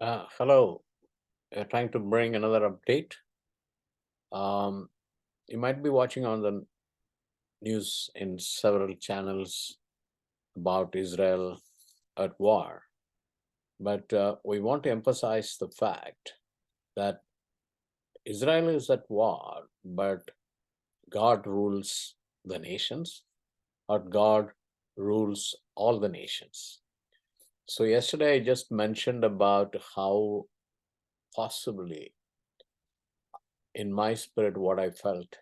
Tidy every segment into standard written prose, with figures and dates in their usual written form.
Hello. Trying to bring another update. Um, you might be watching on the news in several channels about Israel at war, but we want to emphasize the fact that Israel is at war, but God rules the nations, or God rules all the nations. So, yesterday I just mentioned about how possibly in my spirit, what I felt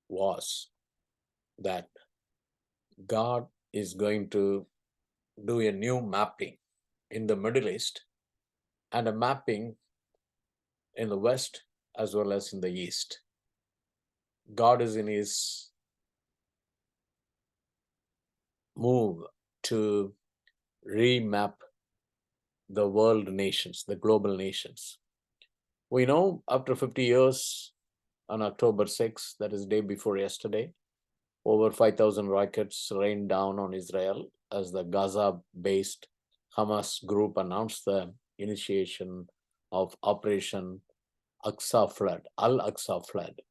was that God is going to do a new mapping in the Middle East and a mapping in the West as well as in the East. God is in his move to remap the world nations, the global nations. We know after 50 years on October 6th, that is day before yesterday, over 5,000 rockets rained down on Israel as the Gaza-based Hamas group announced the initiation of Operation Al-Aqsa Flood,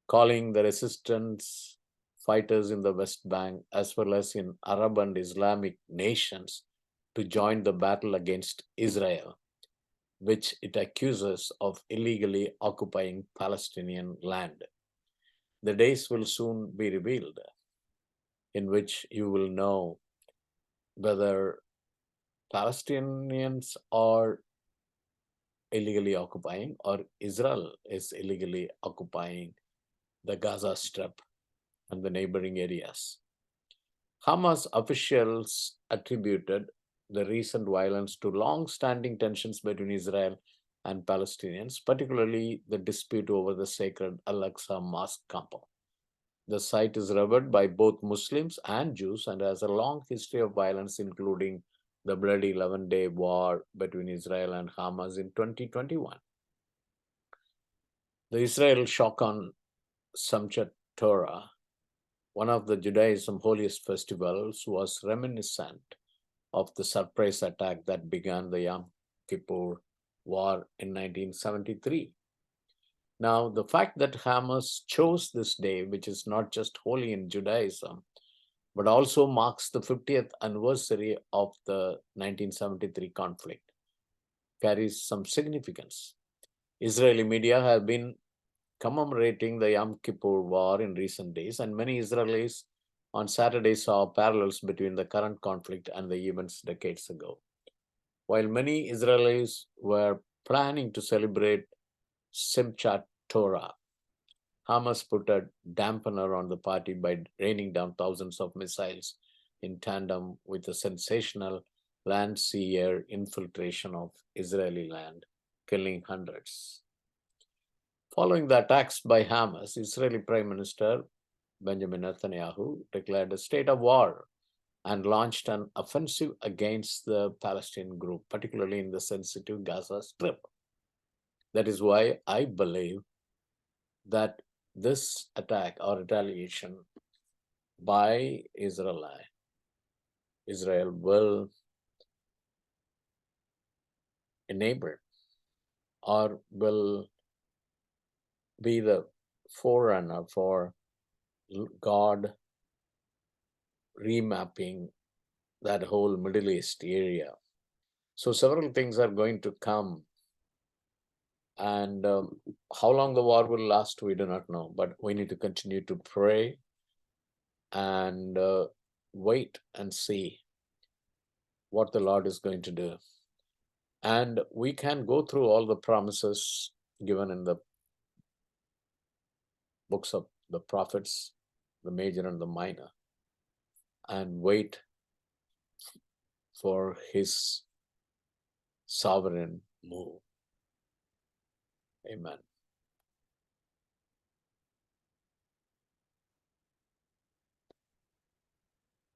calling the resistance fighters in the West Bank as well as in Arab and Islamic nations to join the battle against Israel, which it accuses of illegally occupying Palestinian land. The days will soon be revealed in which you will know whether Palestinians are illegally occupying or Israel is illegally occupying the Gaza Strip and the neighboring areas. Hamas officials attributed the recent violence to long standing tensions between Israel and Palestinians, particularly the dispute over the sacred Al Aqsa Mosque compound. The site is revered by both Muslims and Jews and has a long history of violence, including the bloody 11-day war between Israel and Hamas in 2021. The Israel shock on Samchat Torah, one of the Judaism holiest festivals, was reminiscent of the surprise attack that began the Yom Kippur War in 1973. Now, the fact that Hamas chose this day, which is not just holy in Judaism, but also marks the 50th anniversary of the 1973 conflict, carries some significance. Israeli media have been commemorating the Yom Kippur War in recent days, and many Israelis on Saturday saw parallels between the current conflict and the events decades ago. While many Israelis were planning to celebrate Simchat Torah, Hamas put a dampener on the party by raining down thousands of missiles in tandem with the sensational land sea air infiltration of Israeli land, killing hundreds. Following the attacks by Hamas, Israeli Prime Minister Benjamin Netanyahu declared a state of war and launched an offensive against the Palestinian group, particularly in the sensitive Gaza Strip. That is why I believe that this attack or retaliation by Israel will enable or will be the forerunner for God remapping that whole Middle East area. So several things are going to come, and how long the war will last, we do not know. But we need to continue to pray and wait and see what the Lord is going to do. And we can go through all the promises given in the books of the prophets, the major and the minor, and wait for his sovereign move. Amen.